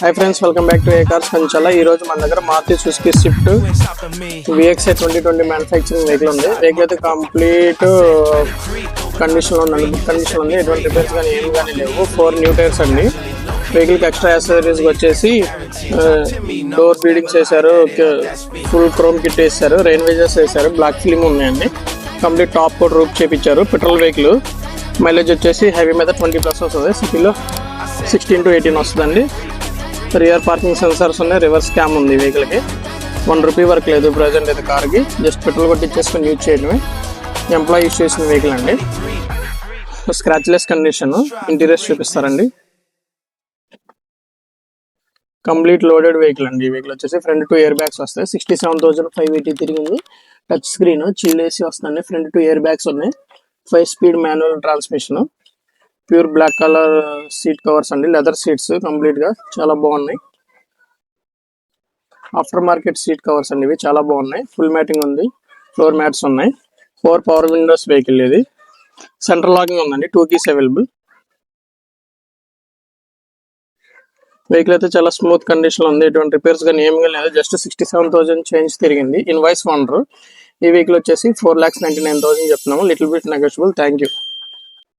Hi friends, welcome back to A cars Kanchala. ఈ రోజు మన దగ్గర Maruti Suzuki Swift VXI 2020 manufacturing vehicle ఉంది. వెహికల్ అయితే కంప్లీట్ కండిషన్ లో ఉందండి, బుక్ కండిషన్ ఉంది. ఎటువంటి రిపేర్స్ కానీ ఏమి కానీ లేవు. 4 న్యూ టైర్స్ అండి. వెహికల్కి ఎక్స్ట్రా యాక్సెసరీస్ వచ్చేసి డోర్ బీడింగ్స్ వేశారు, ఫుల్ క్రోమ్ కిట్ వేశారు, రెయిన్ వేజర్స్ వేశారు, బ్లాక్ ఫిలిం ఉన్నాయండి. కంప్లీట్ టాప్ కోట్ రూప్ చేపించారు. పెట్రోల్ వెహికల్, మైలేజ్ వచ్చేసి హెవీ మీద 20+ వస్తుంది, సిటీలో 16 to 18 వస్తుందండి. రియర్ పార్కింగ్ సెన్సార్స్ ఉన్నాయి, రివర్స్ క్యామ్ ఉంది. వెహికల్కి 1 రూపీ వరకు లేదు ప్రజెంట్ అయితే కార్కి. జస్ట్ పెట్రోల్ కొట్టించేసుకొని యూజ్ చేయడమే. ఎంప్లాయీ యూజ్ చేసిన వెహికల్ అండి. Scratchless condition. ఇంటీరియర్స్ చూపిస్తారండి. కంప్లీట్ లోడెడ్ వెహికల్ అండి. ఈ వెహికల్ వచ్చేసి ఫ్రంట్ 2 ఎయిర్ బ్యాగ్స్ వస్తాయి. 67,580 తిరిగింది. టచ్ స్క్రీన్, చిల్ ఏసీ వస్తుంది. ఫ్రంట్ 2 ఎయిర్ బ్యాగ్స్ ఉన్నాయి. 5 speed manual transmission. Pure black colour seat covers అండి, లెదర్ సీట్స్ కంప్లీట్ గా చాలా బాగున్నాయి. ఆఫ్టర్ మార్కెట్ సీట్ కవర్స్ అండి, ఇవి చాలా బాగున్నాయి. ఫుల్ మ్యాటింగ్ ఉంది, ఫ్లోర్ మ్యాట్స్ ఉన్నాయి. 4 పవర్ విండోస్ వెహికల్ ఇది. సెంట్రల్ లాకింగ్ ఉందండి, 2 keys అవైలబుల్. వెహికల్ అయితే చాలా స్మూత్ కండిషన్ లో ఉంది. ఎటువంటి రిపేర్స్ కానీ ఏమి లేదు. జస్ట్ 67,000 చేంజ్ తిరిగింది. Invoice owner. ఈ వెహికల్ వచ్చేసి 4,99,000 చెప్తున్నాము. Little bit negotiable. Thank you.